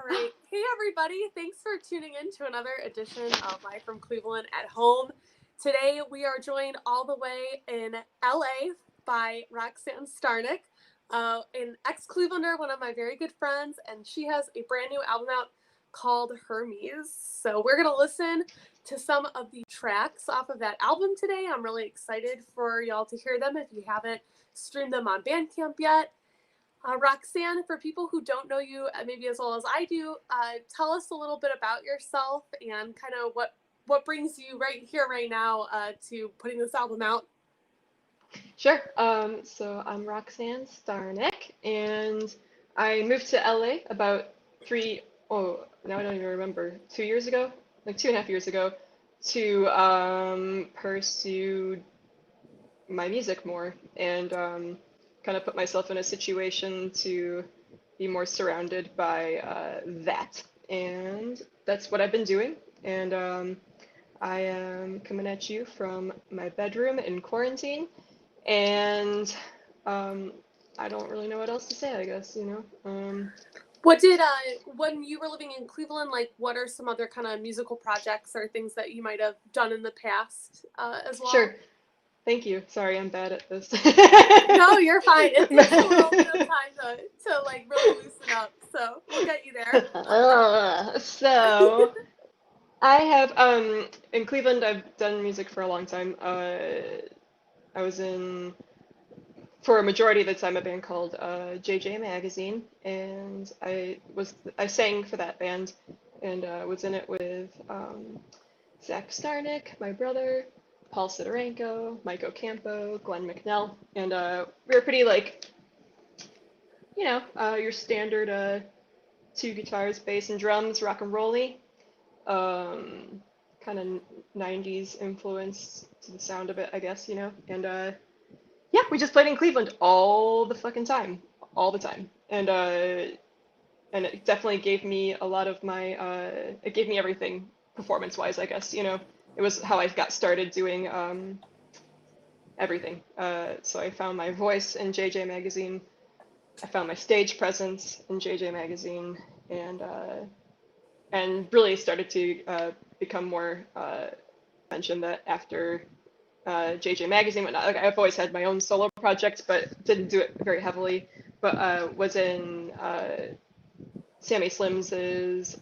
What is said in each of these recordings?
right. Hey, everybody. Thanks for tuning in to another edition of Live from Cleveland at Home. Today, we are joined all the way in LA by Roxanne Starnik, an ex-Clevelander, one of my very good friends, and she has a brand new album out called Hermes. So we're going to listen to some of the tracks off of that album today. I'm really excited for y'all to hear them if you haven't streamed them on Bandcamp yet. Roxanne, for people who don't know you maybe as well as I do, tell us a little bit about yourself and kind of what brings you right here, right now, to putting this album out. Sure. So I'm Roxanne Starnik, and I moved to LA about now I don't even remember, 2 years ago, like 2.5 years ago, to pursue my music more and kind of put myself in a situation to be more surrounded by that. And that's what I've been doing. And I am coming at you from my bedroom in quarantine. And I don't really know what else to say, I guess, What did, when you were living in Cleveland, like what are some other kind of musical projects or things that you might have done in the past as well? Sure. Thank you. Sorry, I'm bad at this. No, you're fine. It takes a little bit of time to like really loosen up, so we'll get you there. So I have in Cleveland I've done music for a long time. I was in for a majority of the time a band called JJ Magazine, and I sang for that band and was in it with Zach Starnik, my brother, Paul Sidorenko, Mike Ocampo, Glenn McNell, and we were pretty like, your standard two guitars, bass, and drums, rock and rolly, kind of 90s influence to the sound of it, I guess, and yeah, we just played in Cleveland all the fucking time, all the time, and it definitely gave me a lot of my, it gave me everything performance-wise, I guess, it was how I got started doing everything. So I found my voice in JJ Magazine. I found my stage presence in JJ Magazine, and really started to become more mentioned that after JJ Magazine went out. Like I've always had my own solo projects, but didn't do it very heavily. But was in Sammy Slim's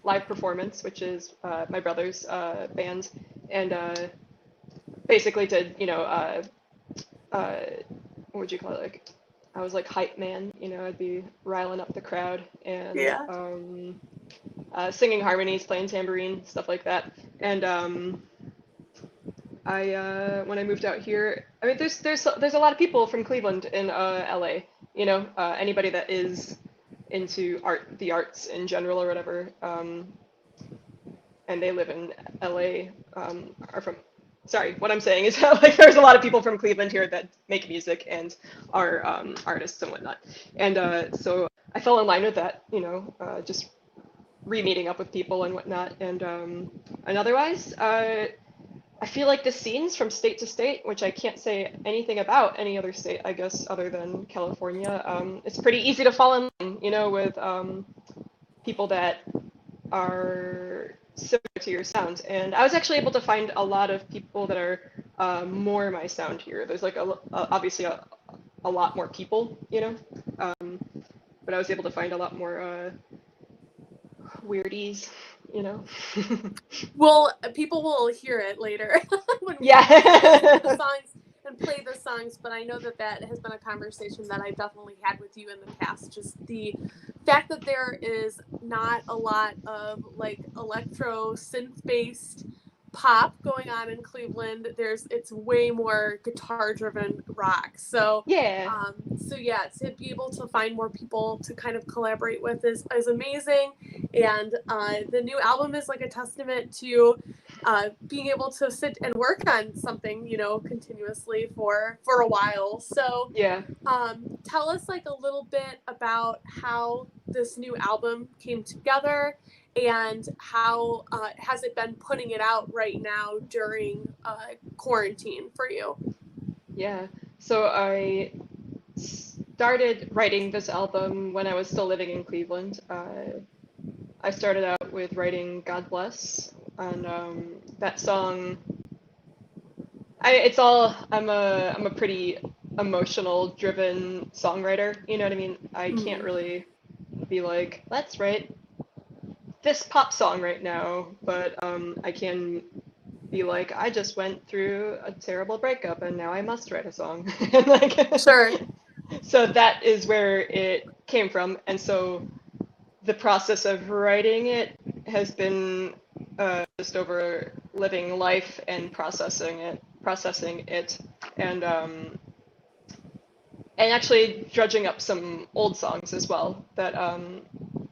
live performance, which is my brother's band, and basically did what would you call it? Like I was like hype man, I'd be riling up the crowd and Yeah. Singing harmonies, playing tambourine, stuff like that. And I when I moved out here, I mean, there's a lot of people from Cleveland in LA. Anybody that is into the arts in general or whatever, and they live in LA, are from. Sorry, what I'm saying is like there's a lot of people from Cleveland here that make music and are artists and whatnot. And so I fell in line with that, just re-meeting up with people and whatnot. And otherwise, I feel like the scenes from state to state, which I can't say anything about any other state, I guess, other than California, it's pretty easy to fall in line, with people that are similar to your sound. And I was actually able to find a lot of people that are more my sound here. There's like obviously a lot more people, but I was able to find a lot more weirdies, Well, people will hear it later when we Yeah. listen to the songs and play the songs, but I know that has been a conversation that I've definitely had with you in the past. Just the fact that there is not a lot of like electro synth-based pop going on in Cleveland. It's way more guitar-driven rock. So Yeah. yeah, to be able to find more people to kind of collaborate with is amazing. And the new album is like a testament to being able to sit and work on something, continuously for a while. So Yeah. tell us like a little bit about how this new album came together and how has it been putting it out right now during quarantine for you? Yeah. So I started writing this album when I was still living in Cleveland. I started out with writing God Bless, and that song, I'm a pretty emotional driven songwriter, you know what I mean? I can't Mhm. really be like, let's write this pop song right now, but I can be like, I just went through a terrible breakup and now I must write a song. And like, Sure. so that is where it came from. And so the process of writing it has been just over living life and processing it, and actually dredging up some old songs as well that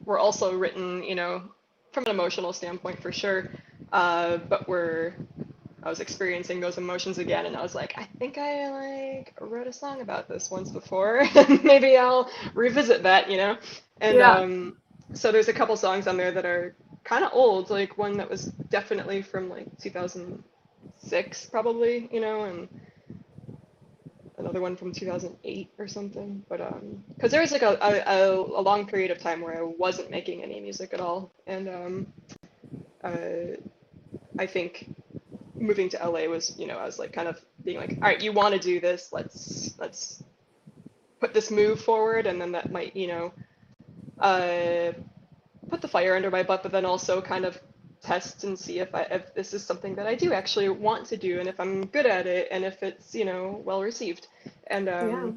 were also written, from an emotional standpoint for sure, but were I was experiencing those emotions again, and I was like, I think I like wrote a song about this once before, and maybe I'll revisit that. And Yeah. so there's a couple songs on there that are kind of old, like one that was definitely from like 2006 probably, and another one from 2008 or something. But because there was like a long period of time where I wasn't making any music at all, and uh, I think moving to LA was, I was like kind of being like, all right, you want to do this, let's put this move forward, and then that might, uh, put the fire under my butt, but then also kind of test and see if this is something that I do actually want to do, and if I'm good at it, and if it's, well received. And Yeah.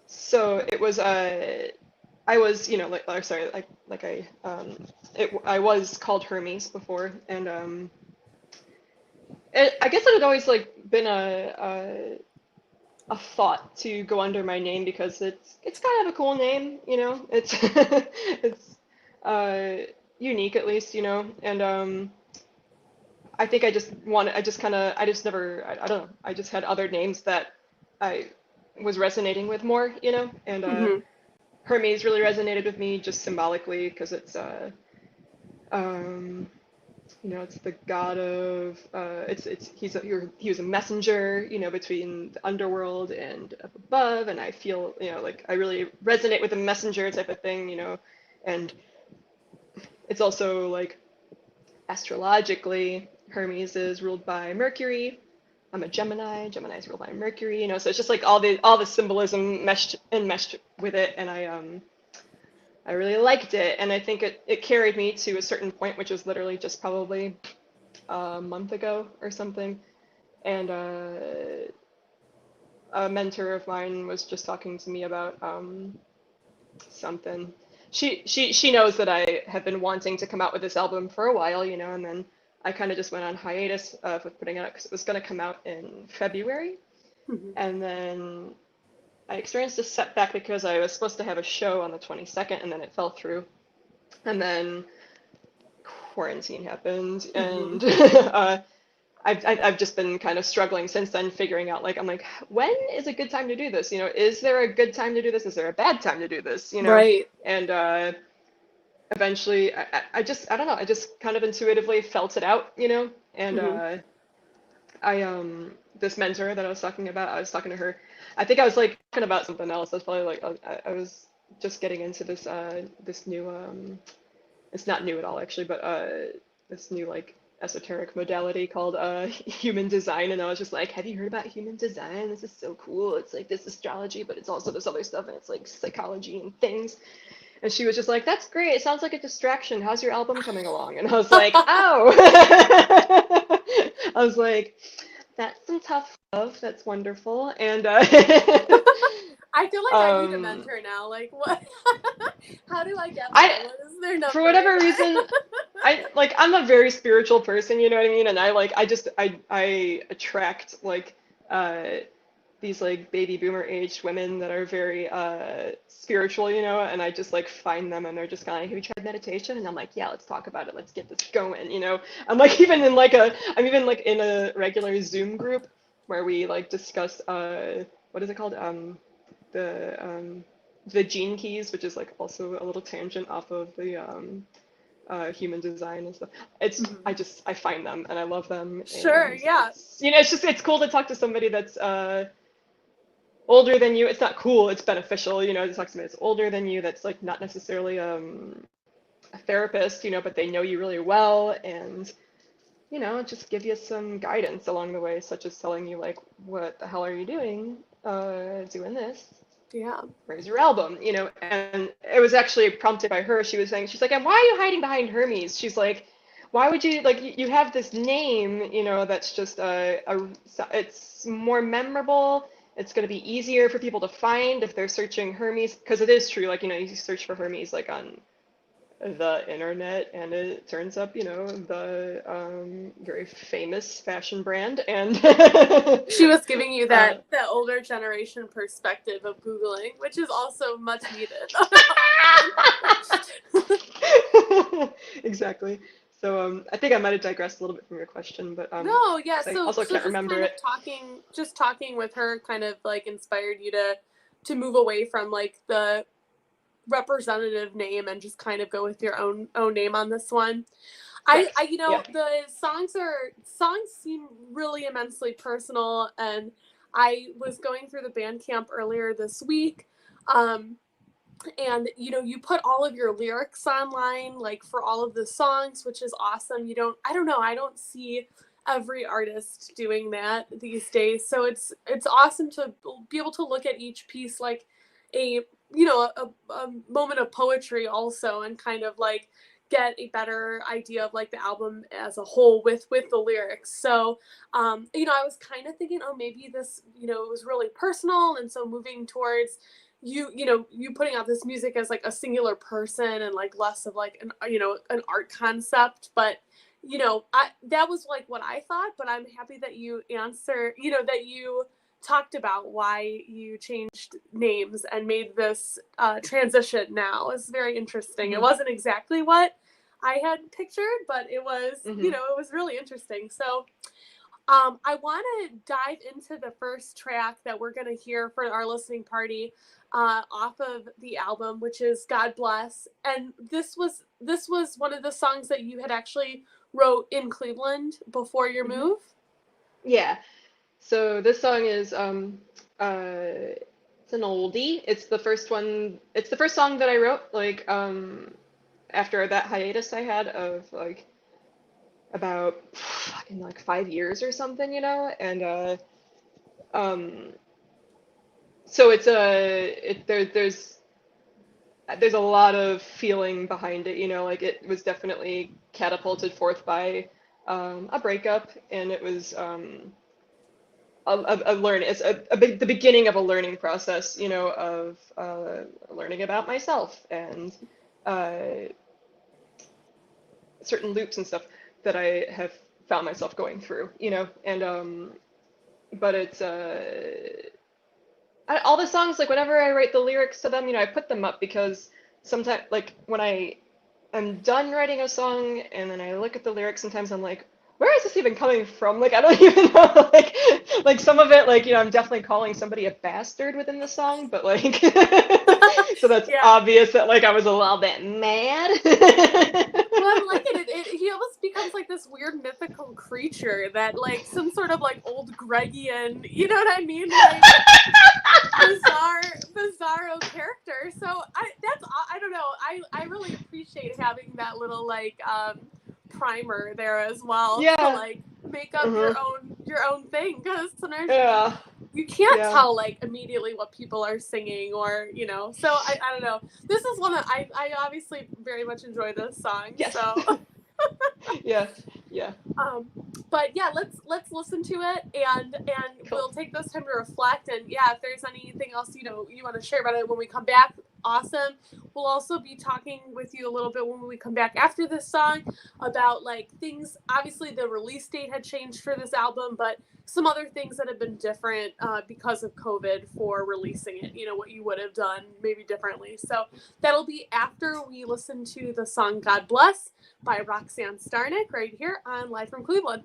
so it was, I was, like, or sorry, I was called Hermes before, and I guess it had always like been a thought to go under my name because it's kind of a cool name, It's it's unique at least, and I think I just never I don't know, I just had other names that I was resonating with more, and Hmm. Hermes really resonated with me just symbolically because it's um it's the god of he was a messenger, between the underworld and up above, and I feel, like I really resonate with the messenger type of thing, and it's also like astrologically, Hermes is ruled by Mercury. I'm a Gemini. Gemini is ruled by Mercury, so it's just like all the symbolism meshed with it, and I really liked it, and I think it carried me to a certain point, which was literally just probably a month ago or something. And a mentor of mine was just talking to me about something. She knows that I have been wanting to come out with this album for a while, and then I kind of just went on hiatus with putting it out because it was going to come out in February, Hmm. and then I experienced a setback because I was supposed to have a show on the 22nd, and then it fell through, and then quarantine happened, Hmm. and I've just been kind of struggling since then, figuring out like I'm like, when is a good time to do this? Is there a good time to do this? Is there a bad time to do this? Right. And eventually, I don't know, I just kind of intuitively felt it out, and Hmm. I this mentor that I was talking to her. I think I was like talking about something else. I was probably like I was just getting into this new it's not new at all actually, but this new like esoteric modality called human design, and I was just like, have you heard about human design? This is so cool. It's like this astrology, but it's also this other stuff, and it's like psychology and things. And she was just like, that's great. It sounds like a distraction. How's your album coming along? And I was like, oh. I was like, that's some tough love. That's wonderful. And I feel like I need a um, mentor now. Like, what? How do I get one? I What is their for number? whatever reason, I'm a very spiritual person, you know what I mean? And I attract like uh these like baby boomer aged women that are very spiritual, and I just like find them and they're just kind of like, have you tried meditation? And I'm like, yeah, let's talk about it. Let's get this going. I'm like I'm even like in a regular Zoom group where we like discuss what is it called? The the gene keys, which is like also a little tangent off of the human design and stuff. Hmm. I find them and I love them, Sure. and Yeah. it's cool to talk to somebody that's older than you. It's not cool, it's beneficial, to talk to somebody that's older than you, that's like not necessarily a therapist, but they know you really well, and just give you some guidance along the way, such as telling you like, what the hell are you doing? Doing this. Yeah. Where's your album? And it was actually prompted by her. She's like, and why are you hiding behind Hermes? She's like, why would you, like, you have this name, that's just it's more memorable. It's going to be easier for people to find if they're searching Hermes, because it is true, like, you search for Hermes like on the internet, and it turns up, the very famous fashion brand, and she was giving you that older generation perspective of Googling, which is also much needed. Exactly. So I think I might have digressed a little bit from your question, but no, yeah. So I also can't remember it. Talking with her kind of like inspired you to move away from like the representative name and just kind of go with your own name on this one. Correct. The songs seem really immensely personal, and I was going through the Bandcamp earlier this week, and you put all of your lyrics online, like for all of the songs, which is awesome. I don't see every artist doing that these days, so it's awesome to be able to look at each piece like a moment of poetry also, and kind of like get a better idea of like the album as a whole with the lyrics. So I was kind of thinking, oh, maybe this it was really personal, and so moving towards you putting out this music as like a singular person and like less of like an art concept. But that was like what I thought, but I'm happy that you that you talked about why you changed names and made this transition now. It's very interesting. It wasn't exactly what I had pictured, but it was, it was really interesting. So I want to dive into the first track that we're going to hear for our listening party off of the album, which is God Bless. And this was one of the songs that you had actually wrote in Cleveland before your move? Yeah. So this song is it's an oldie. It's the first song that I wrote like after that hiatus I had of like about fucking like 5 years or something, and so it's there's a lot of feeling behind it, like it was definitely catapulted forth by a breakup, and it was the beginning of a learning process, of learning about myself and certain loops and stuff that I have found myself going through, and but it's all the songs, like whenever I write the lyrics to them, I put them up because sometimes, like when I am done writing a song and then I look at the lyrics, sometimes I'm like, where is this even coming from? Like, I don't even know, like some of it, like, I'm definitely calling somebody a bastard within the song, but like, so that's obvious that like I was a little bit mad. Well, I like it. He almost becomes like this weird mythical creature that like some sort of like old Greggian, you know what I mean? Like bizarro character. So I don't know. I really appreciate having that little like primer there as well to like make up your own thing, because sometimes you can't tell like immediately what people are singing, or so I don't know. This is one that I obviously very much enjoy this song. Yes. So yeah but yeah, let's listen to it, and cool. We'll take this time to reflect, and if there's anything else you want to share about it when we come back, awesome. We'll also be talking with you a little bit when we come back after this song about like things. Obviously the release date had changed for this album, but some other things that have been different because of COVID for releasing it, what you would have done maybe differently. So that'll be after we listen to the song God Bless by Roxanne Starnik right here on Live from Cleveland.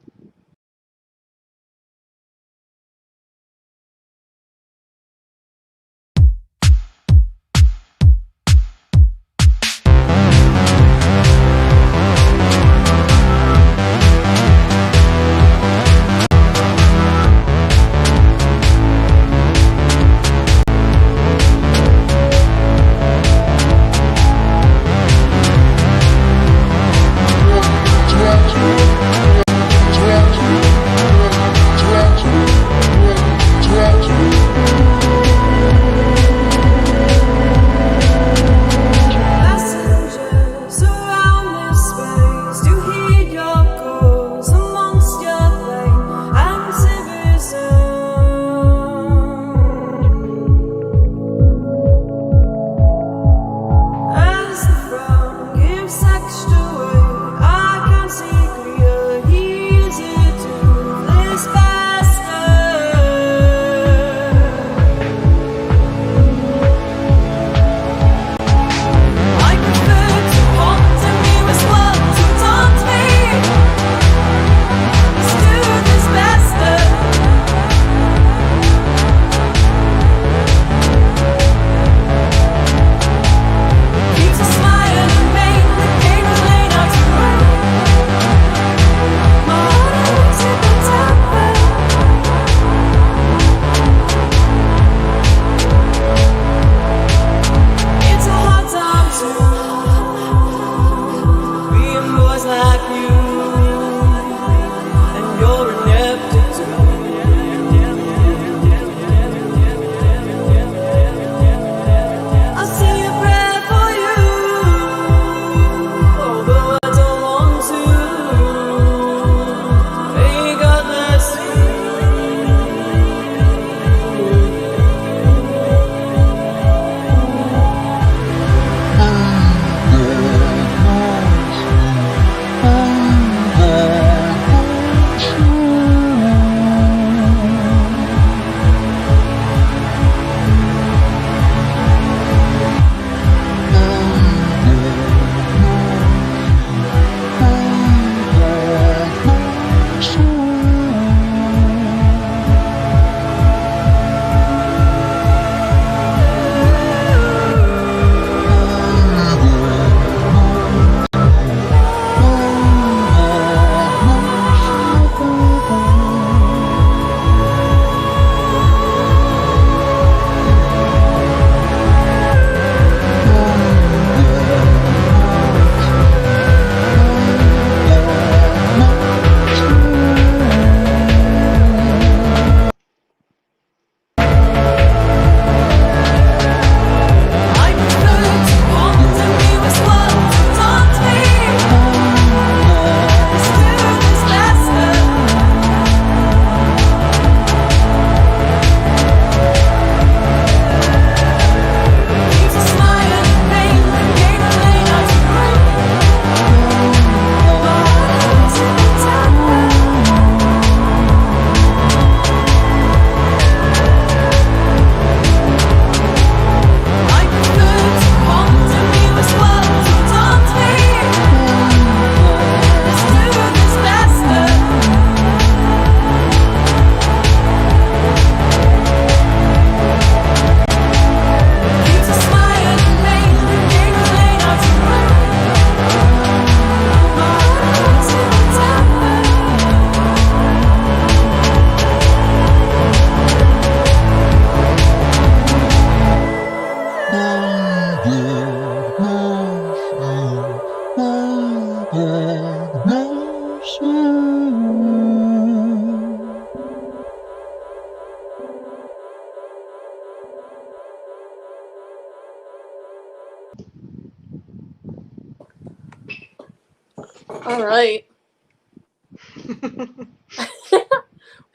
All right.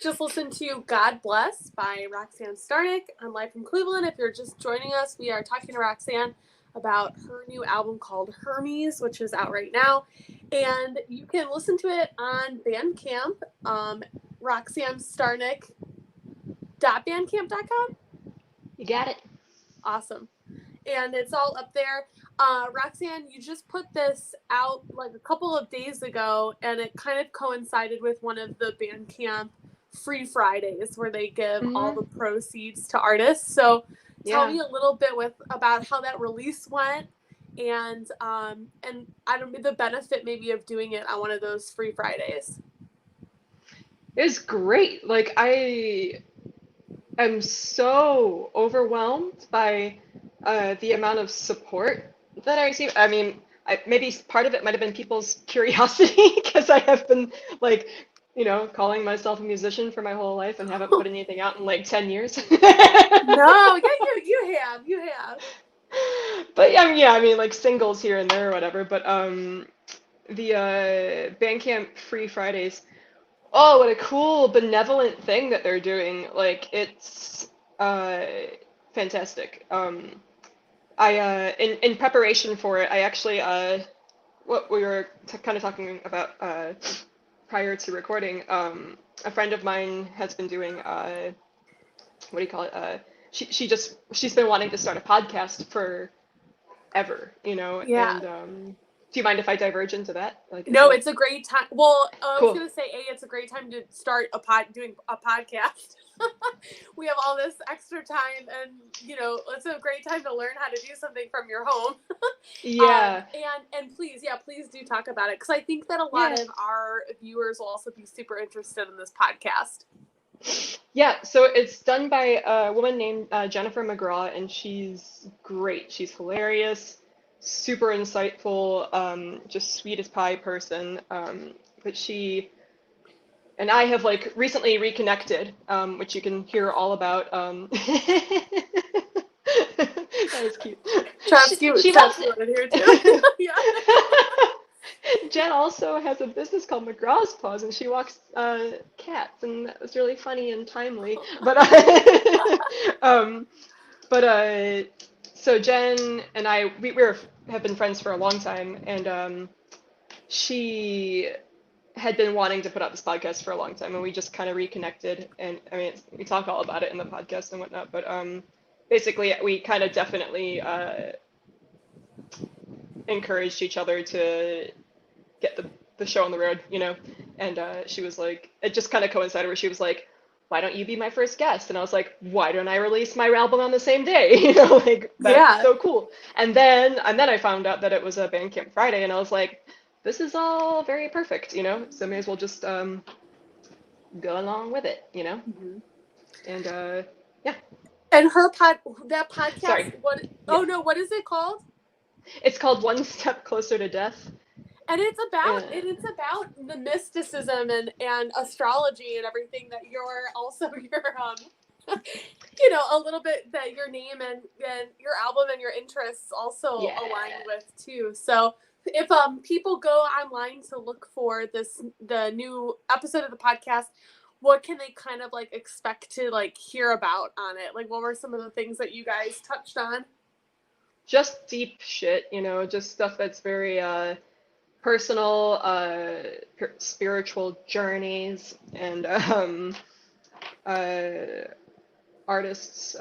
Just listen to God Bless by Roxanne Starnik on Live from Cleveland. If you're just joining us, we are talking to Roxanne about her new album called Hermes, which is out right now. And you can listen to it on Bandcamp, roxannestarnik.bandcamp.com. You got it. Awesome. And it's all up there. Roxanne, you just put this out like a couple of days ago, and it kind of coincided with one of the Bandcamp Free Fridays where they give all the proceeds to artists. So tell me a little bit about how that release went, and I don't know the benefit maybe of doing it on one of those Free Fridays. It was great. Like, I am so overwhelmed by the amount of support that I received. I mean, maybe part of it might have been people's curiosity because I have been like, calling myself a musician for my whole life and haven't put anything out in like 10 years. No, yeah, you have. But yeah, I mean, like singles here and there or whatever. But the Bandcamp Free Fridays. Oh, what a cool benevolent thing that they're doing. Like, it's fantastic. I in preparation for it, I actually what we were kind of talking about prior to recording, a friend of mine has been doing what do you call it? She's been wanting to start a podcast forever, Yeah. and do you mind if I diverge into that? Like, no, it's a great time. Well, I was cool. gonna say, it's a great time to start doing a podcast. We have all this extra time, and it's a great time to learn how to do something from your home. Yeah. And please do talk about it, because I think that a lot of our viewers will also be super interested in this podcast. Yeah, so it's done by a woman named Jennifer McGraw, and she's great. She's hilarious, super insightful, just sweet as pie person. But she and I have like recently reconnected, which you can hear all about. That was cute. She loves it. Too. Yeah. Jen also has a business called McGraw's Paws, and she walks cats, and that was really funny and timely. But so Jen and I, have been friends for a long time, and she had been wanting to put out this podcast for a long time, and we just kind of reconnected. And I mean, we talk all about it in the podcast and whatnot, but basically, we kind of definitely encouraged each other to get the show on the road, and she was like, it just kind of coincided where she was like, why don't you be my first guest? And I was like, why don't I release my album on the same day? Like, that's so cool. And then I found out that it was a Bandcamp Friday, and I was like, this is all very perfect, so may as well just go along with it, Mm-hmm. And yeah. And that podcast, Sorry. What is it called? It's called One Step Closer to Death. And it's about the mysticism and astrology and everything that you're also a little bit that your name and your album and your interests also align with too. So if people go online to look for the new episode of the podcast, what can they kind of like expect to like hear about on it? Like, what were some of the things that you guys touched on? Just deep shit, just stuff that's very personal, spiritual journeys, and artists.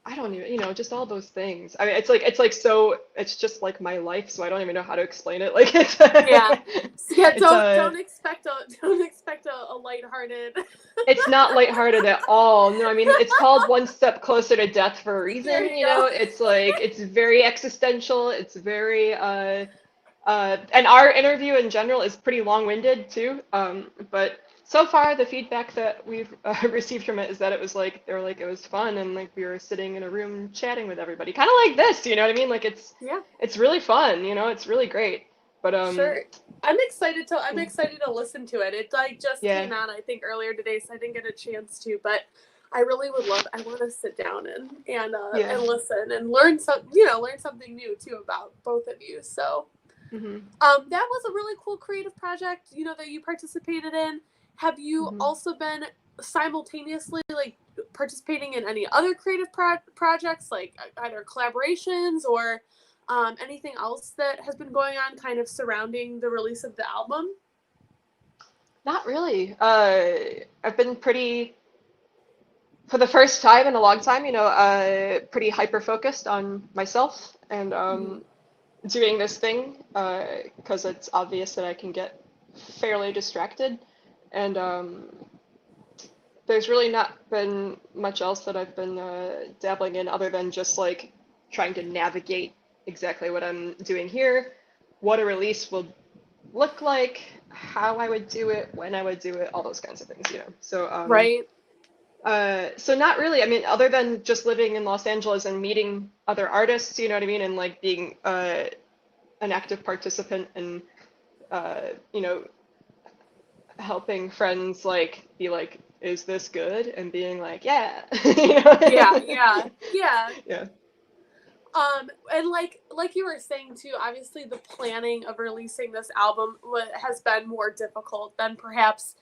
I don't even, just all those things. I mean, it's just like my life, so I don't even know how to explain it. Like, it's don't expect a lighthearted. It's not lighthearted at all. No, I mean, it's called One Step Closer to Death for a reason. It's like, it's very existential. It's very and our interview in general is pretty long-winded too. But so far, the feedback that we've received from it is that it was like, they were like, it was fun, and like we were sitting in a room chatting with everybody, kind of like this, you know what I mean? Like, it's really fun, it's really great. But sure. I'm excited to listen to it. It like just came out, I think, earlier today, so I didn't get a chance to, but I really would love. I want to sit down and listen and learn something new too about both of you. So Mm-hmm. That was a really cool creative project, that you participated in. Have you Mm-hmm. also been simultaneously like participating in any other creative projects, like either collaborations or anything else that has been going on kind of surrounding the release of the album? Not really. I've been pretty, for the first time in a long time, pretty hyper focused on myself and Mm-hmm. doing this thing because it's obvious that I can get fairly distracted. And there's really not been much else that I've been dabbling in other than just like trying to navigate exactly what I'm doing here, what a release will look like, how I would do it, when I would do it, all those kinds of things. Right. So not really. I mean, other than just living in Los Angeles and meeting other artists, you know what I mean, and like being an active participant and you know, helping friends like be like, is this good? And being like, yeah, you Yeah, know? yeah, yeah. Yeah. And like you were saying too, obviously the planning of releasing this album has been more difficult than perhaps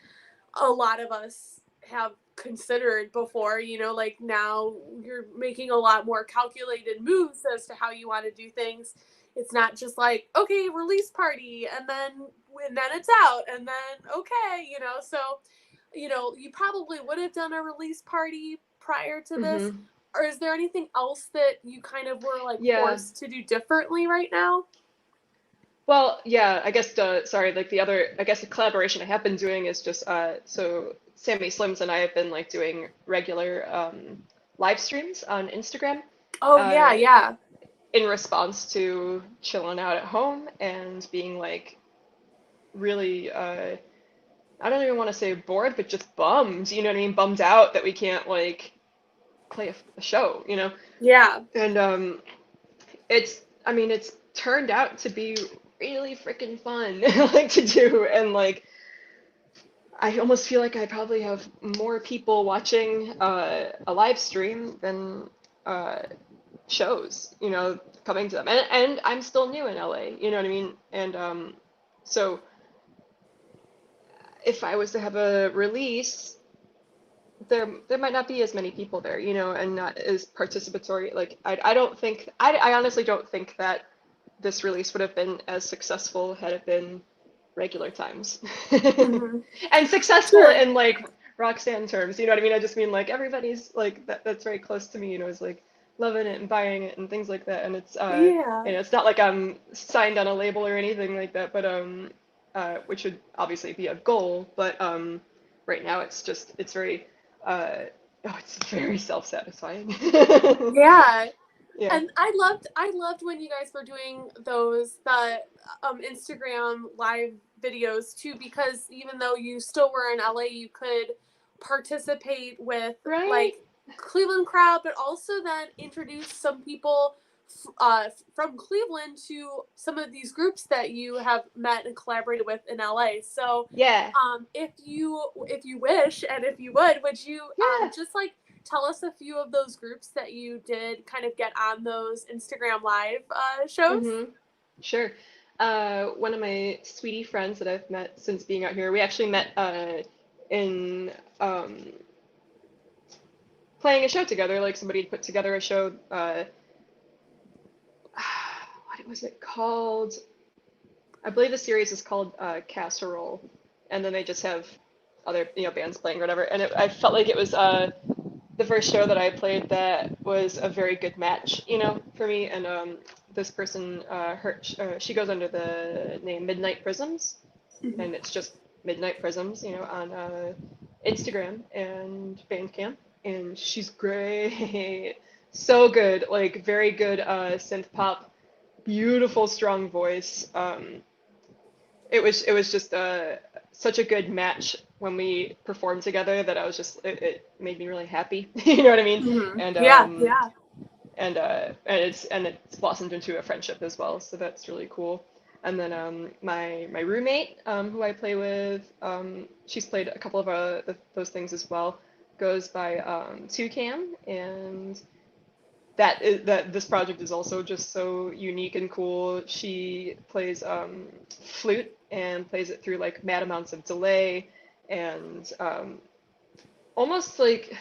a lot of us have considered before. Like now you're making a lot more calculated moves as to how you want to do things. It's not just like, okay, release party and then it's out and then okay, so you probably would have done a release party prior to this. Hmm. Or is there anything else that you kind of were like Yeah. forced to do differently right now? Well, yeah, I guess sorry, like the other, I guess the collaboration I have been doing is just so Sammy Slims and I have been like doing regular live streams on Instagram Oh yeah, uh yeah. in response to chilling out at home and being like really I don't even want to say bored, but just bummed, you know what I mean? Bummed out that we can't like play a show, you know? Yeah. And I mean, it's turned out to be really freaking fun like to do and like I almost feel like I probably have more people watching a live stream than uh, shows, coming to them. And I'm still new in LA, you know what I mean? And so if I was to have a release, there might not be as many people there, and not as participatory. Like I don't think I honestly don't think that this release would have been as successful had it been regular times. Hmm. And successful Sure. in like Roxanne terms, you know what I mean? I just mean like everybody's like that's very close to me, is like loving it and buying it and things like that. And it's Yeah. it's not like I'm signed on a label or anything like that, but which would obviously be a goal, but right now it's very uh it's very self-satisfying. Yeah. Yeah. And I loved when you guys were doing the Instagram live videos too, because even though you still were in LA, you could participate with Right? like Cleveland crowd, but also then introduce some people from Cleveland to some of these groups that you have met and collaborated with in LA. So Yeah. if you wish and if you would you Yeah. just like tell us a few of those groups that you did kind of get on those Instagram live shows? Mm-hmm. Sure. One of my sweetie friends that I've met since being out here, we actually met in playing a show together. Like somebody had put together a show. What was it called? I believe the series is called Casserole, and then they just have other bands playing or whatever. And I felt like it was the first show that I played that was a very good match, for me. And this person, she goes under the name Midnight Prisms, Mhm. and it's just Midnight Prisms, on Instagram and Bandcamp. And she's great, so good, like very good synth pop, beautiful, strong voice. It was just such a good match when we performed together that I was just it made me really happy. You know what I mean? Mhm. And Yeah, yeah. it's blossomed into a friendship as well, so that's really cool. And then my roommate who I play with, she's played a couple of those things as well. Goes by Toucan, and that this project is also just so unique and cool. She plays flute and plays it through like mad amounts of delay and almost like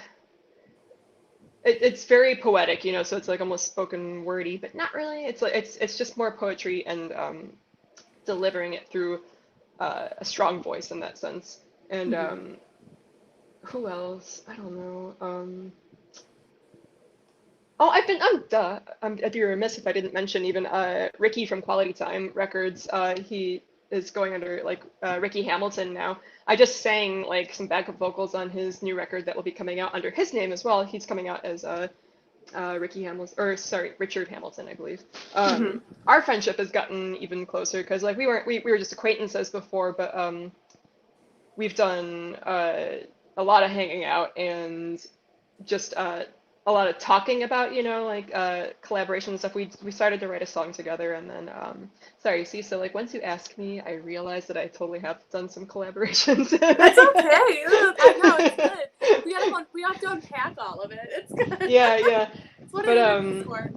it's very poetic, you know, so it's like almost spoken wordy, but not really. It's like it's just more poetry and delivering it through a strong voice in that sense. And who else? I don't know. Oh, I'd be remiss if I didn't mention even Ricky from Quality Time Records. He is going under like Ricky Hamilton now. I just sang like some backup vocals on his new record that will be coming out under his name as well. He's coming out as Ricky Hamilton, or sorry, Richard Hamilton, I believe. Our friendship has gotten even closer because like we were just acquaintances before, but we've done a lot of hanging out and just a lot of talking about, you know, like collaboration and stuff. We started to write a song together, and then sorry, see, so like once you ask me, I realized that I totally have done some collaborations. That's okay. I know, it's good. We have to unpack all of it. It's good. Yeah. It's what I'm for.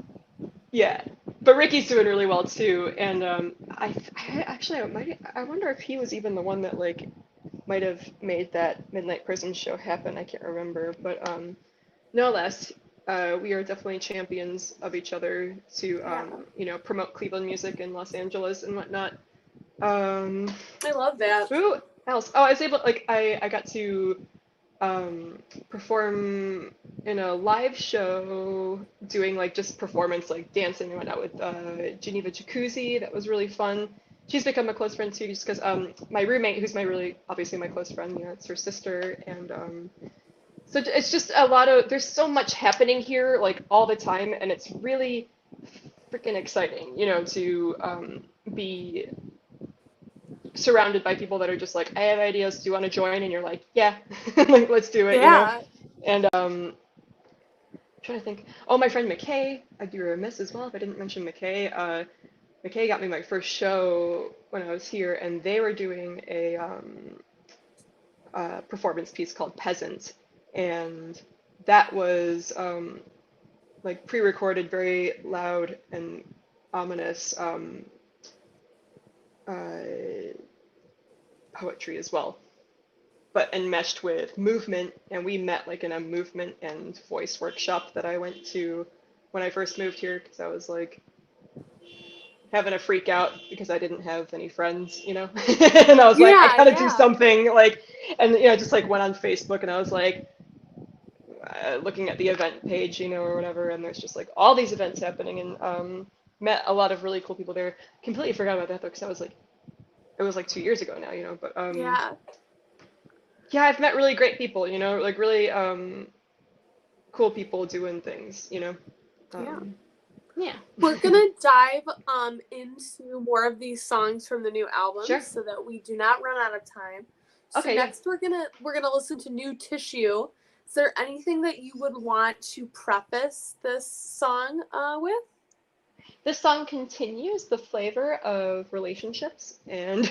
Yeah, but Ricky's doing really well too, and I actually I wonder if he was even the one that like might have made that Midnight Prison show happen. I can't remember, but no less, we are definitely champions of each other to you know, promote Cleveland music in Los Angeles and whatnot. I love that. Who else? Oh, I was able, like, I got to perform in a live show doing like just performance, like dancing and whatnot with Geneva Jacuzzi. That was really fun. She's become a close friend too, just because my roommate, who's obviously my close friend, you know, it's her sister, and so it's just a lot of, there's so much happening here, like all the time, and it's really freaking exciting, you know, to be surrounded by people that are just like, I have ideas, do you want to join? And you're like, yeah, like let's do it, yeah. You know? And I'm trying to think. Oh, my friend McKay, I'd be remiss as well if I didn't mention McKay. McKay got me my first show when I was here, and they were doing a performance piece called Peasant, and that was like pre-recorded, very loud and ominous poetry as well, but enmeshed with movement. And we met like in a movement and voice workshop that I went to when I first moved here, because I was like having a freak out because I didn't have any friends, you know. And I was like, I gotta do something, like, and you know, just like went on Facebook and I was like looking at the event page, you know, or whatever, and there's just like all these events happening, and met a lot of really cool people there. Completely forgot about that though, because I was like, it was like 2 years ago now, you know, but yeah, I've met really great people, you know, like really cool people doing things, you know. Yeah. We're gonna dive into more of these songs from the new album, Sure. so that we do not run out of time. So Okay. next we're gonna listen to New Tissue. Is there anything that you would want to preface this song with? This song continues the flavor of relationships, and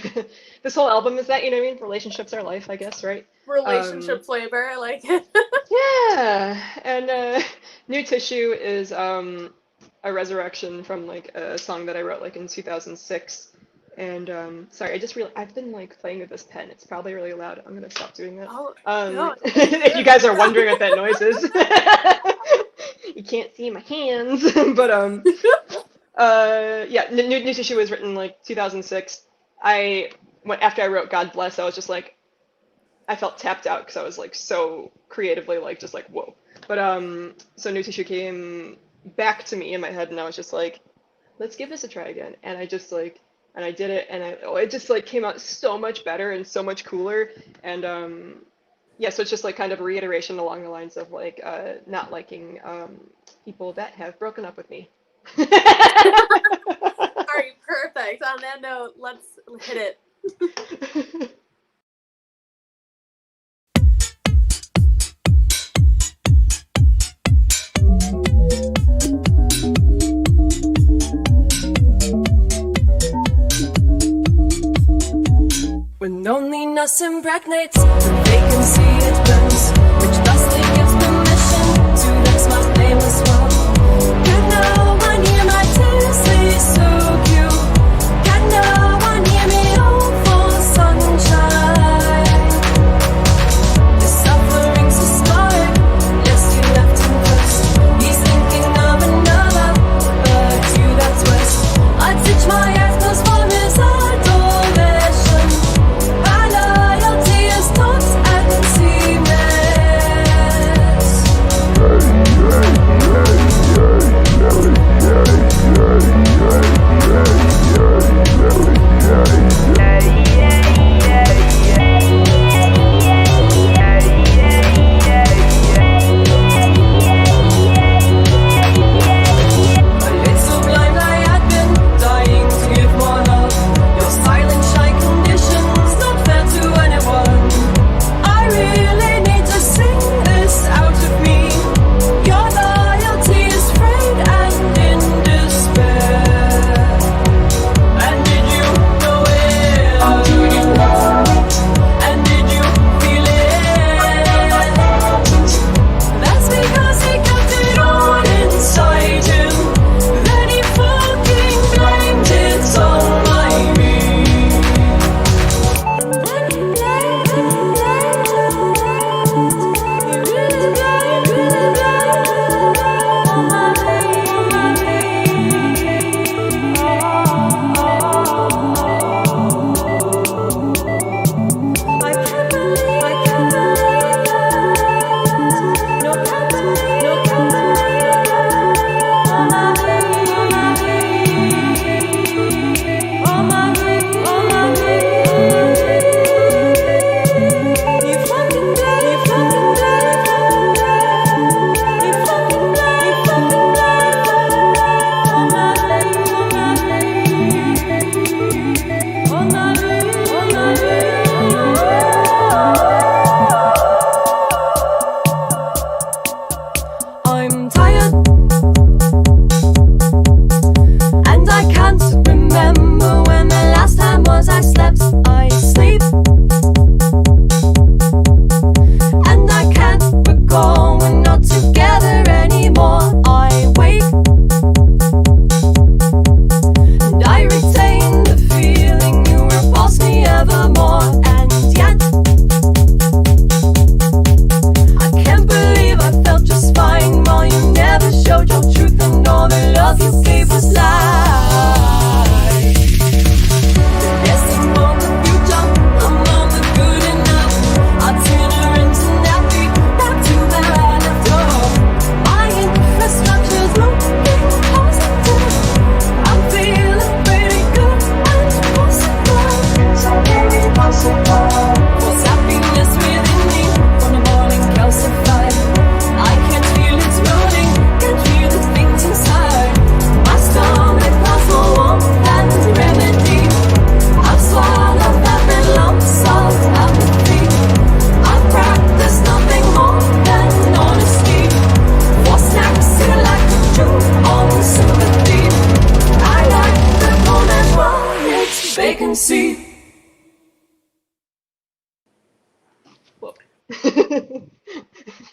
this whole album is that, you know what I mean? Relationships are life, I guess, right? Relationship flavor, I like it. Yeah, and New Tissue is a resurrection from like a song that I wrote like in 2006. And sorry, I just realized I've been like playing with this pen. It's probably really loud. I'm gonna stop doing that. Oh, no. If you guys are wondering what that noise is, you can't see my hands, but yeah, New Tissue was written like 2006. After I wrote God Bless, I was just like, I felt tapped out because I was like so creatively like just like whoa. But so New Tissue came back to me in my head, and I was just like, let's give this a try again. And I just like, and I did it, and it just like came out so much better and so much cooler. And yeah, so it's just like kind of a reiteration along the lines of like not liking people that have broken up with me. All right, perfect. On that note, let's hit it. When loneliness impregnates, the vacancy it burns, which thusly gives permission to vex my flame as well.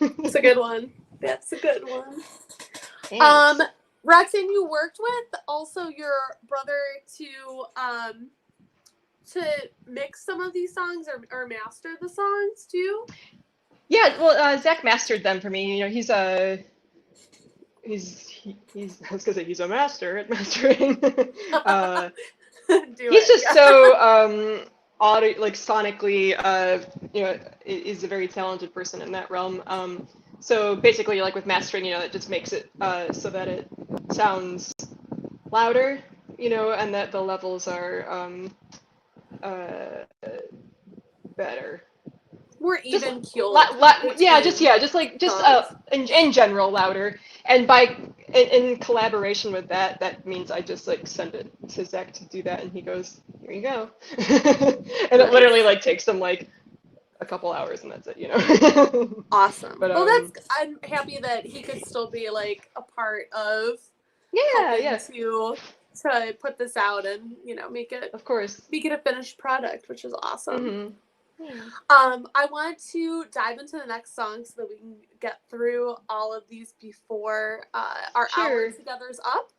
It's a good one. That's a good one. Thanks. Roxanne, you worked with also your brother to mix some of these songs or master the songs too. Yeah, well, Zach mastered them for me. You know, he's I was gonna say he's a master at mastering. He's just so audio, like sonically, you know, is a very talented person in that realm. So basically, like with mastering, you know, it just makes it so that it sounds louder, you know, and that the levels are uh, better. More even keeled. In general louder. And in collaboration with that, that means I just like send it to Zach to do that, and he goes, "Here you go," and it literally like takes him like a couple hours, and that's it, you know. Awesome. But I'm happy that he could still be like a part of yeah. to put this out and, you know, make it a finished product, which is awesome. Mm-hmm. Yeah. I want to dive into the next song so that we can get through all of these before our hour together is up.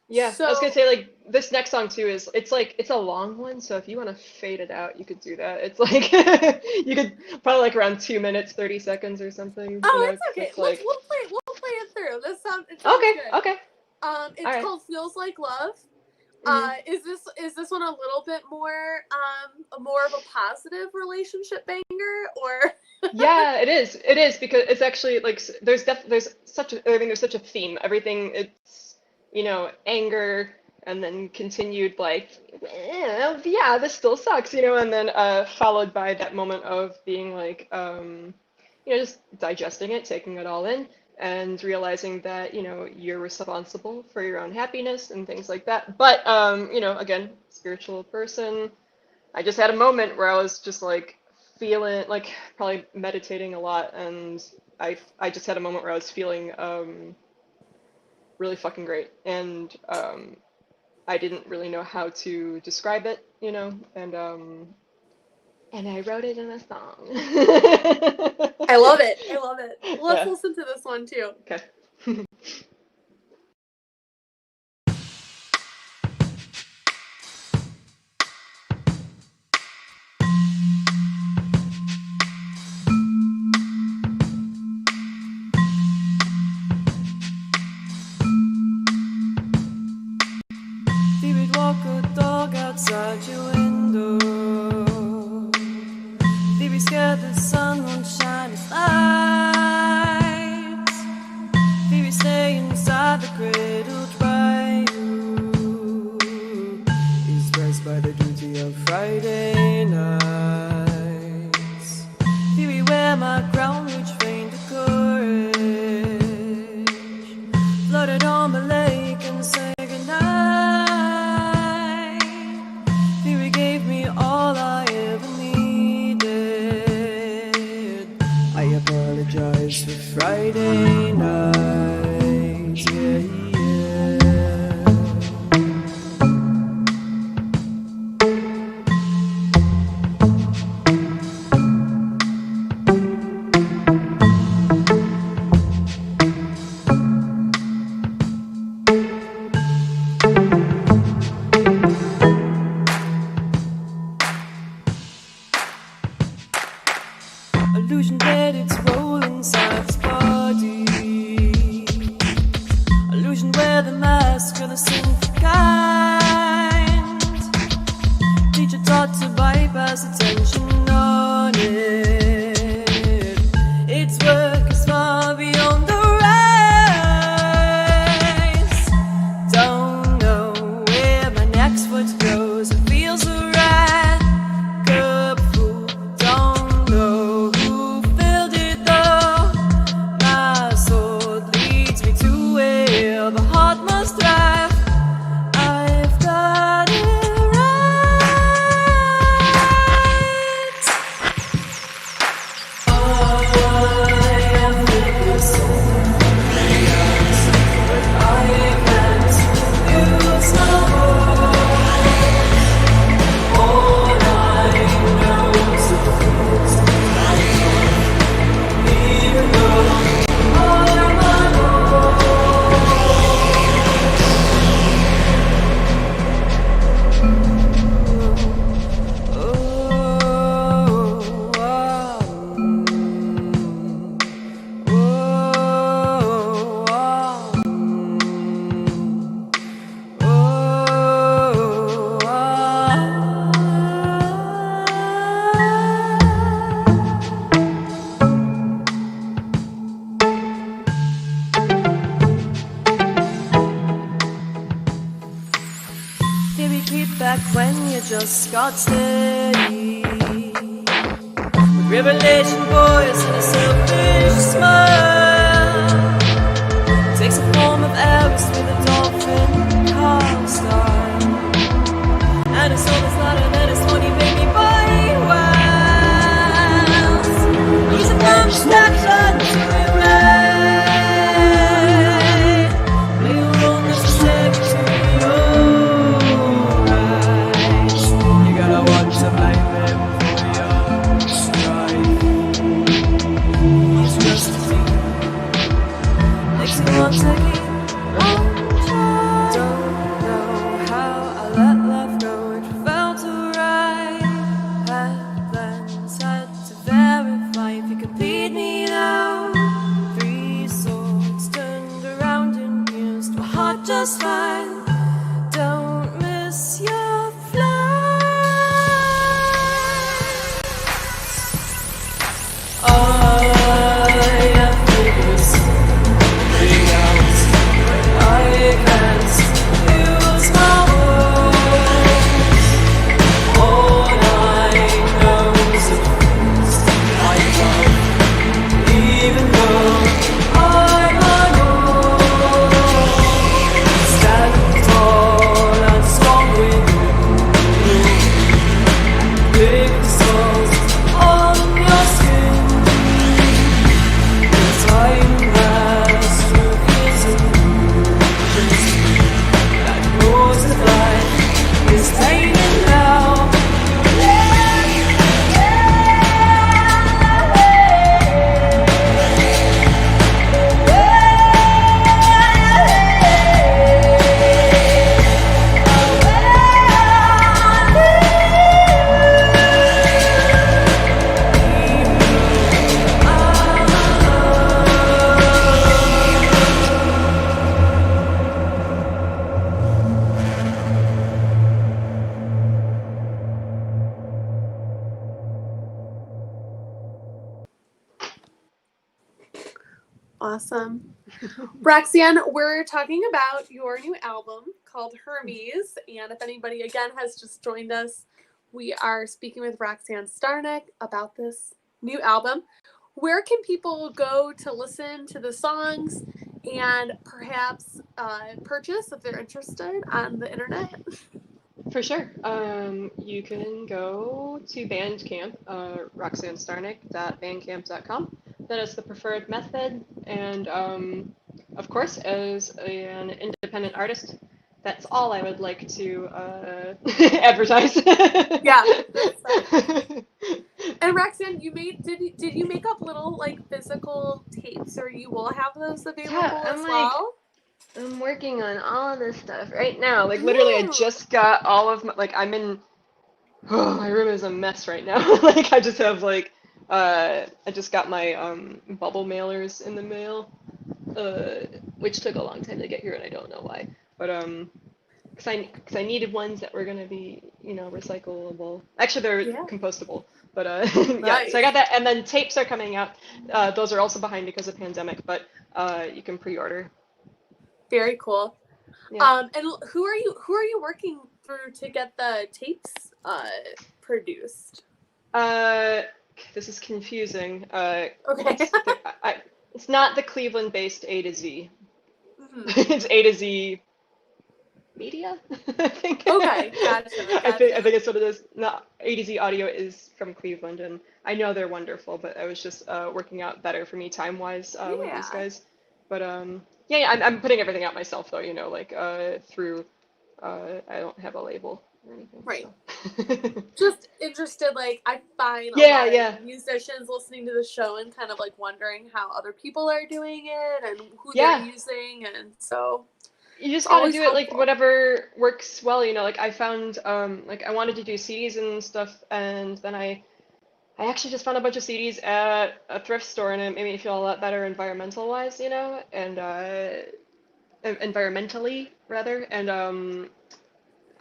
Yeah, so, I was gonna say, like, this next song too is it's a long one, so if you want to fade it out, you could do that. It's like you could probably like around 2 minutes 30 seconds or something. Oh, you know, it's okay. It's like... We'll play it through. It sounds okay, good. okay. It's called "Feels Like Love." Is this one a little bit more of a positive relationship banger, or? Yeah, it is because it's actually like there's such a theme. Everything, it's, you know, anger and then continued like, yeah, this still sucks, you know, and then followed by that moment of being like, you know, just digesting it, taking it all in, and realizing that, you know, you're responsible for your own happiness and things like that. But you know, again, spiritual person, I just had a moment where I was just like feeling like probably meditating a lot, and I just had a moment where I was feeling really fucking great, and I didn't really know how to describe it, you know, and I wrote it in a song. I love it. Let's listen to this one too. Okay. We'd walk a dog outside your window. Be scared the sun won't shine its lights. Be stay inside the cradle dry. Is blessed by the duty of Friday nights. Be wear my crown which feigned the courage. Floated on the lake and say goodnight. Gave me all I ever needed. I apologize for Friday nights, yeah. Illusion that it's rolling inside his body. back when you just got steady. With revelation voice and a selfish smile. Takes a form of Eris with a dolphin car style. And it's always not a menace when you make me body wild. Use a bomb snapshot to erase. Play your role necessary to be alright. You gotta watch the blame him for your strife. He's just a dude. Makes you want to keep on trying. Don't know how I let love go. It felt alright. Had plans, had to verify if you could lead me now. 3 swords turned around and pierced my heart just fine. Don't miss your flight. I have figures figuring out when I can't use my words. All I know is a things I love, even though I'm alone. Stand tall and strong within you. Big souls on your skin. Time has through his illusions. That most of life is taken now. Awesome. Roxanne, we're talking about your new album called Hermes. And if anybody, again, has just joined us, we are speaking with Roxanne Starnik about this new album. Where can people go to listen to the songs and perhaps purchase if they're interested on the internet? For sure. You can go to Bandcamp, roxannestarnik.bandcamp.com. That is the preferred method. And of course, as an independent artist, that's all I would like to advertise. Yeah. And Roxanne, did you make up little like physical tapes, or you will have those available as well? I'm working on all of this stuff right now. Like literally, I just got all of my my room is a mess right now. Like I just have I just got my bubble mailers in the mail, which took a long time to get here, and I don't know why. But because I needed ones that were gonna be recyclable. Actually, they're compostable. But yeah, so I got that, and then tapes are coming out. Those are also behind because of pandemic, but you can pre-order. Very cool. Yeah. And who are you working through to get the tapes produced? This is confusing. Okay. It's not the Cleveland-based A to Z. Mm-hmm. It's A to Z Media, I think. Okay, gotcha. I think that's what it is. No, A to Z Audio is from Cleveland, and I know they're wonderful, but it was just working out better for me time-wise with these guys. But yeah, I'm putting everything out myself though, through I don't have a label or anything. Right. So. Just interested, like I find a lot of musicians listening to the show and kind of like wondering how other people are doing it and who they're using, and so you just gotta do it like whatever works well, like I found like I wanted to do CDs and stuff, and then I actually just found a bunch of CDs at a thrift store, and it made me feel a lot better environmental wise, and environmentally rather, and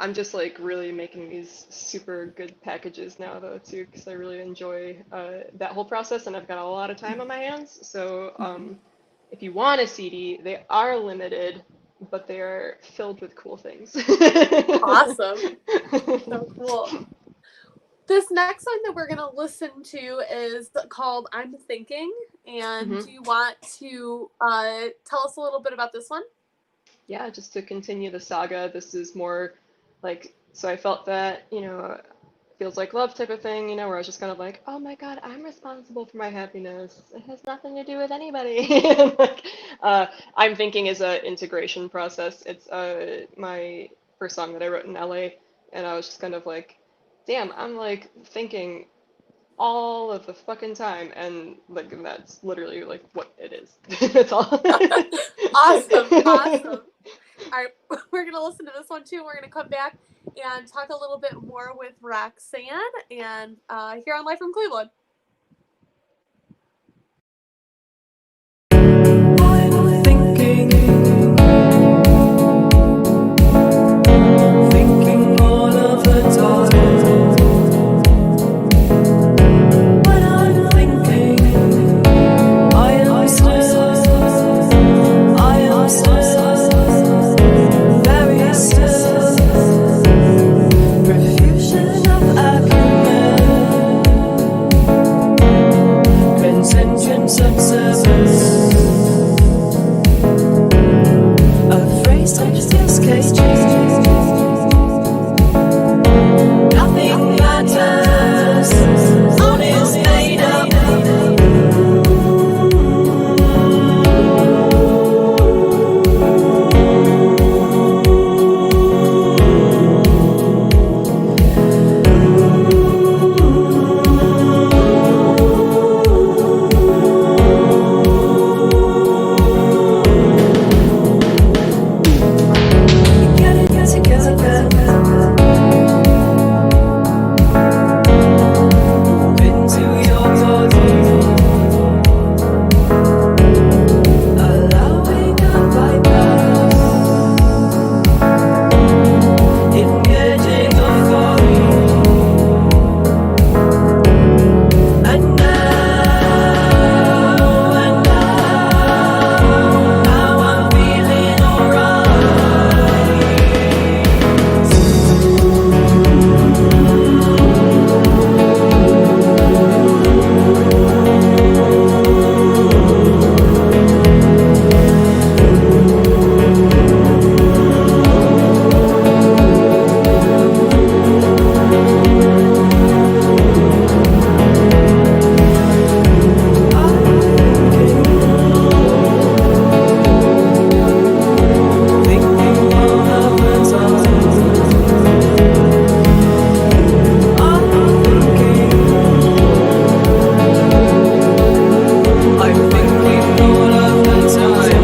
I'm just like really making these super good packages now though too, because I really enjoy that whole process, and I've got a lot of time on my hands. So if you want a CD, they are limited, but they are filled with cool things. Awesome. So cool. This next song that we're going to listen to is called I'm Thinking. And do you want to tell us a little bit about this one? Yeah, just to continue the saga, this is more like, so I felt that, feels like love type of thing, where I was just kind of like, oh my God, I'm responsible for my happiness. It has nothing to do with anybody. Like, I'm Thinking is a integration process. It's my first song that I wrote in LA, and I was just kind of like, damn, I'm like thinking all of the fucking time, and like that's literally like what it is. That's all. Awesome. All right, we're going to listen to this one too. We're going to come back and talk a little bit more with Roxanne and here on Live from Cleveland. I'm thinking all of the time. When I'm thinking, I am still very still. Profusion of acumen, contingent observance. A phrase touches this cage. Nothing matters. All is made up. Get it together. Into your body, allowing a bypass, engaging a folly, and now I'm feeling alright. Thinking all of the time. I'm thinking all of the time.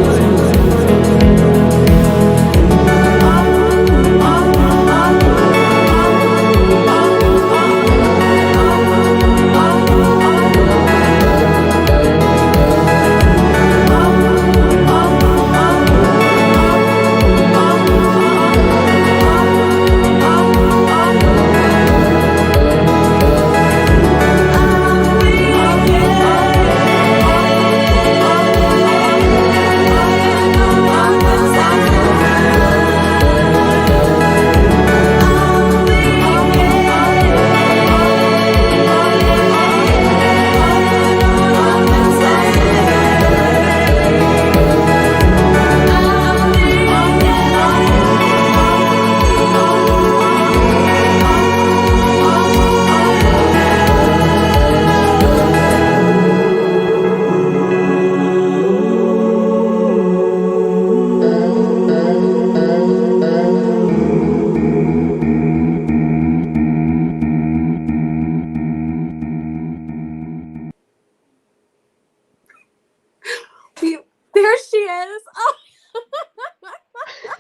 There she is. Oh,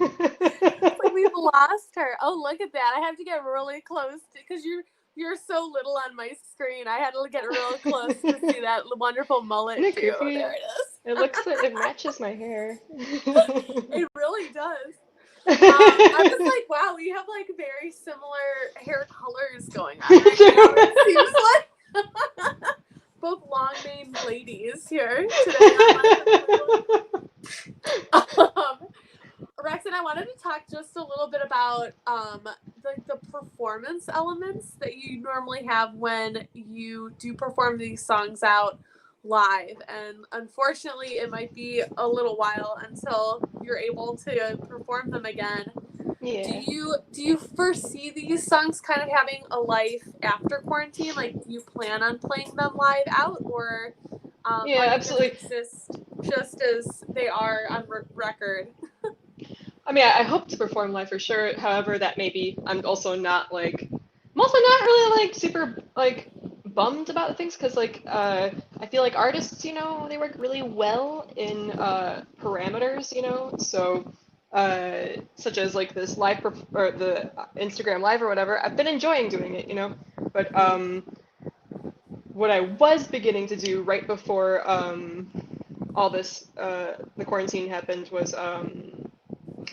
it's like we've lost her. Oh, look at that. I have to get really close because you're so little on my screen. I had to get really close to see that wonderful mullet Isn't it too. goofy? There it is. It looks like it matches my hair. It really does. I was like, wow, we have like very similar hair colors going on right now. It seems like both long-maned ladies here today. dance elements that you normally have when you do perform these songs out live. And unfortunately, it might be a little while until you're able to perform them again. Yeah. Do you foresee these songs kind of having a life after quarantine? Like, do you plan on playing them live out, or Yeah, are they going to absolutely. exist just as they are on record? I mean, I hope to perform live for sure. However, that may be. I'm also not really like super like bummed about things because I feel like artists, they work really well in parameters, so such as like this or the Instagram live or whatever. I've been enjoying doing it, but what I was beginning to do right before all this the quarantine happened was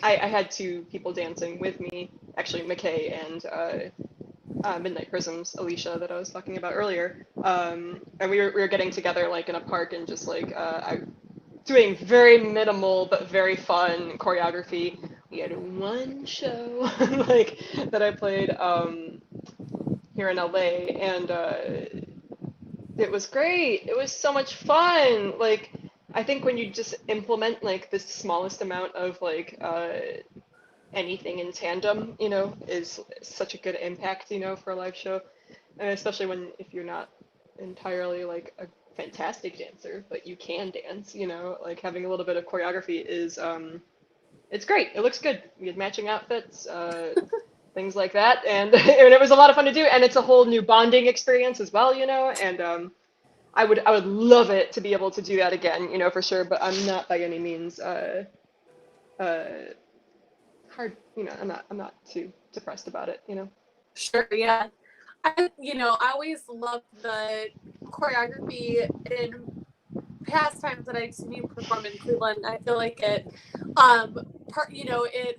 I had two people dancing with me, actually McKay and Midnight Prisms, Alicia, that I was talking about earlier. And we were getting together like in a park and just doing very minimal but very fun choreography. We had one show like that I played here in LA, and it was great. It was so much fun. Like, I think when you just implement like the smallest amount of anything in tandem, is such a good impact, for a live show. And especially if you're not entirely like a fantastic dancer, but you can dance, like having a little bit of choreography is it's great. It looks good. We had matching outfits, things like that, and and it was a lot of fun to do. And it's a whole new bonding experience as well, And I would love it to be able to do that again, for sure. But I'm not by any means uh, hard. I'm not too depressed about it. Sure, yeah. I always love the choreography in past times that I've seen you perform in Cleveland. I feel like it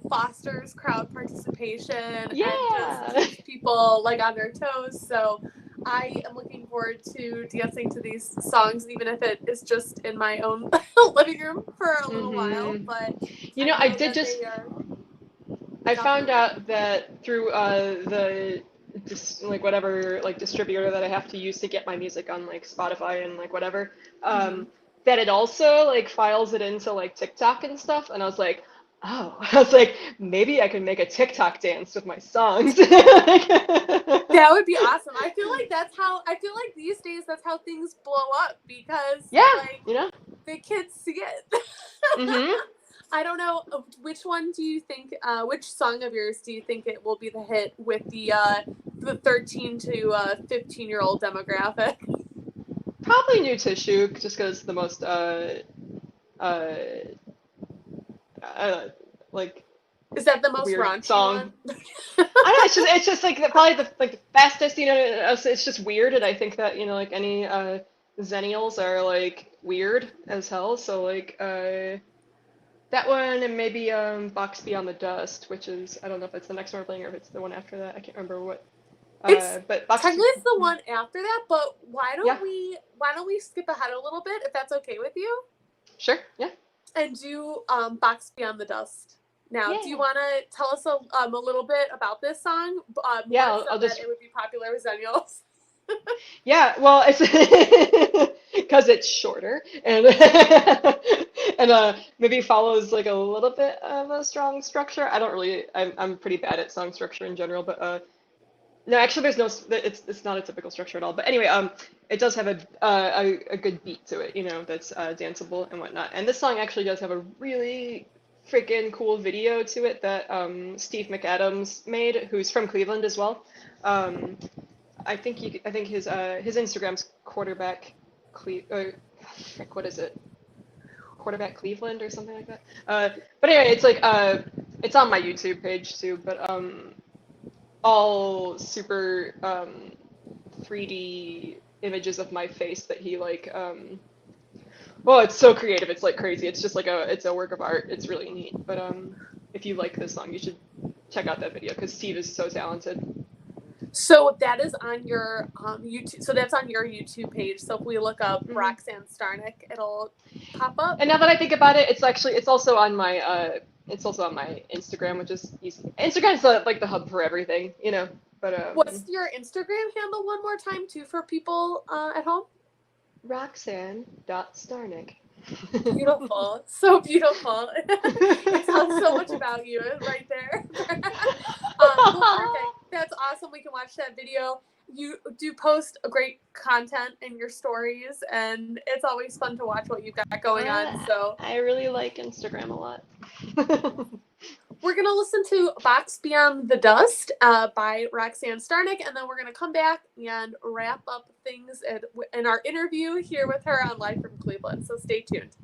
fosters crowd participation and just Yeah. keeps people like on their toes. So I am looking forward to dancing to these songs, even if it is just in my own living room for a little while. But I I know did that just. they are I found definitely. out that through whatever like distributor that I have to use to get my music on like Spotify and like whatever, Mhm. that it also like files it into like TikTok and stuff. And I was like, oh, I was like, maybe I can make a TikTok dance with my songs. That would be awesome. I feel like these days that's how things blow up because Yeah, like the kids see it. Mhm. I don't know which one do you think which song of yours do you think it will be the hit with the 13 to 15-year-old demographic? Probably New Tissue, just because the most uh, like Is that the most weird raunchy song. one? I don't know. It's just like probably the fastest. It's just weird, and I think that like any Zennials are like weird as hell. So like that one and maybe Box Beyond the Dust, which is I don't know if it's the next one we're playing or if it's the one after that. I can't remember what. It's But Box. technically it's the one after that, but Yeah. why don't we skip ahead a little bit if that's okay with you? Sure. Yeah. And do Box Beyond the Dust. Now, do you Yeah. want to tell us a little bit about this song? Yeah. More I'll, so I'll that just. it would be popular with Zennials. Yeah, well, it's because it's shorter and and maybe follows like a little bit of a strong structure. I don't really. I'm pretty bad at song structure in general, but no, actually, there's no. It's not a typical structure at all. But anyway, it does have a good beat to it, that's danceable and whatnot. And this song actually does have a really freaking cool video to it that Steve McAdams made, who's from Cleveland as well. Um, I think his Instagram's what is it? Quarterback Cleveland or something like that. But anyway, it's on my YouTube page too. But all super 3D images of my face that he well, it's so creative. It's like crazy. It's just it's a work of art. It's really neat. But if you like this song, you should check out that video because Steve is so talented. So that is on your YouTube. So that's on your YouTube page. So if we look up Roxanne Starnik, it'll pop up. And now that I think about it, it's also on my Instagram, which is easy. Instagram's like the hub for everything, But But What's your Instagram handle one more time too for people at home? Roxanne.Starnik. Beautiful, so beautiful. It tells so much about you right there. Well, perfect. That's awesome. We can watch that video. You do post great content in your stories, and it's always fun to watch what you've got going on. So I really like Instagram a lot. we're going to listen to Box Beyond the Dust by Roxanne Starnik, and then we're going to come back and wrap up things in our interview here with her on Live from Cleveland. So stay tuned.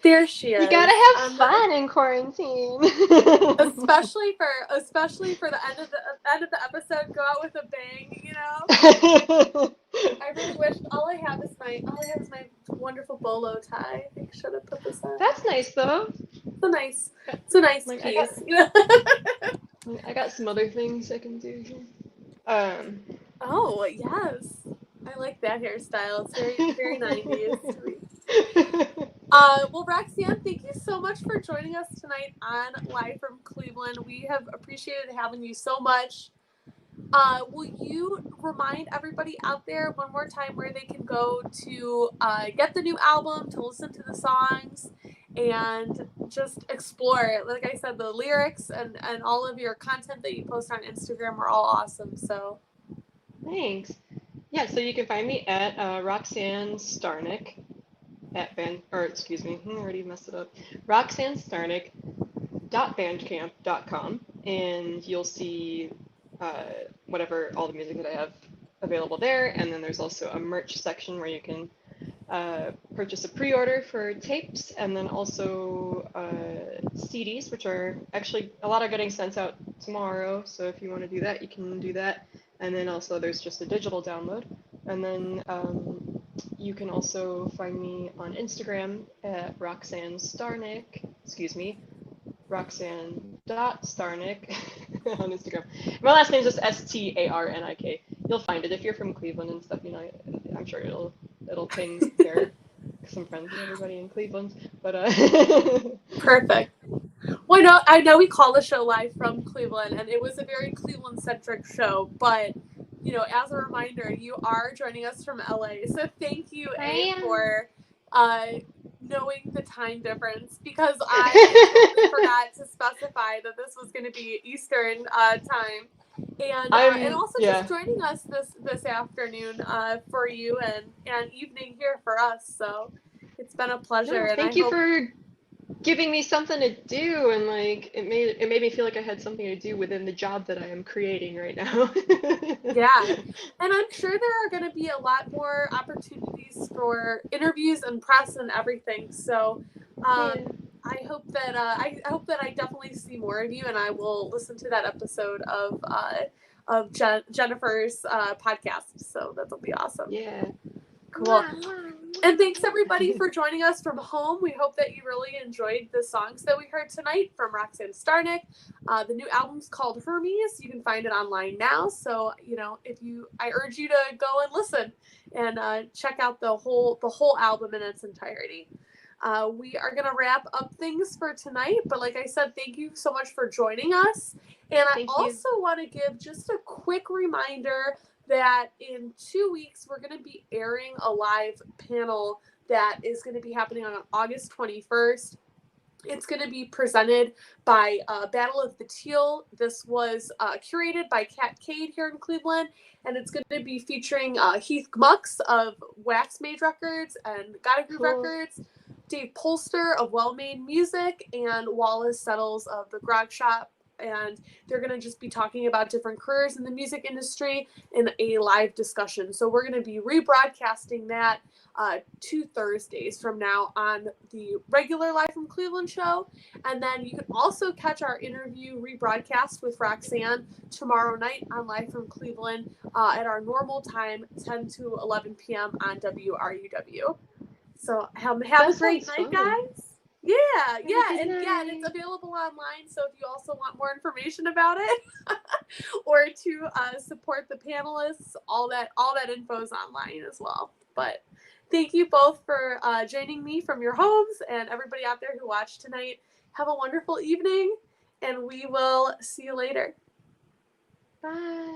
There she is. You gotta have fun in quarantine. especially for the end of the episode. Go out with a bang, you know. I really wish all I have is my wonderful bolo tie. I think I should have put this on. That's nice though. It's a nice Like, piece. I got some other things I can do here. Oh yes, I like that hairstyle. It's very 90s. Well, Roxanne, thank you so much for joining us tonight on Live from Cleveland. We have appreciated having you so much. Will you remind everybody out there one more time where they can go to get the new album, to listen to the songs, and just explore it? Like I said, the lyrics and all of your content that you post on Instagram are all awesome. So Thanks. Yeah, so you can find me at Roxanne Starnik at I already messed it up. Roxanne Starnik .bandcamp.com, and you'll see whatever all the music that I have available there. And then there's also a merch section where you can purchase a pre-order for tapes, and then also CDs, which are actually a lot are getting sent out tomorrow. So if you want to do that, you can do that. And then also there's just a digital download. And then you can also find me on Instagram at Roxanne Starnik. Roxanne.Starnik on Instagram. My last name is just Starnik. You'll find it if you're from Cleveland and stuff. I'm sure it'll ping there. Some friends and everybody in Cleveland, but Perfect. Well, I know we call the show live from Cleveland, and it was a very Cleveland-centric show, but as a reminder, you are joining us from LA. So thank you, for knowing the time difference, because I totally forgot to specify that this was going to be Eastern time. And also just joining us this afternoon for you and evening here for us. So it's been a pleasure. Yeah, thank you for giving me something to do, and like it made me feel like I had something to do within the job that I am creating right now. Yeah, and I'm sure there are going to be a lot more opportunities for interviews and press and everything. So I hope that I definitely see more of you, and I will listen to that episode of Jennifer's podcast. So that'll be awesome. Yeah. Cool. And thanks everybody for joining us from home. We hope that you really enjoyed the songs that we heard tonight from Roxanne Starnik. The new album's called Hermes. You can find it online now. So, I urge you to go and listen and check out the whole album in its entirety. We are going to wrap up things for tonight, but like I said, thank you so much for joining us. And I also want to give just a quick reminder that in 2 weeks, we're going to be airing a live panel that is going to be happening on August 21st. It's going to be presented by Battle of the Teal. This was curated by Kat Cade here in Cleveland, and it's going to be featuring Heath Gmucks of Wax Made Records and Gotta Groove Records, Dave Polster of Well Made Music, and Wallace Settles of the Grog Shop. And they're going to just be talking about different careers in the music industry in a live discussion. So we're going to be rebroadcasting that 2 Thursdays from now on the regular Live from Cleveland show. And then you can also catch our interview rebroadcast with Roxanne tomorrow night on Live from Cleveland at our normal time, 10 to 11 p.m. on WRUW. So have a great night, guys. Yeah, and it's available online. So if you also want more information about it, or to support the panelists, all that info is online as well. But thank you both for joining me from your homes, and everybody out there who watched tonight. Have a wonderful evening, and we will see you later. Bye.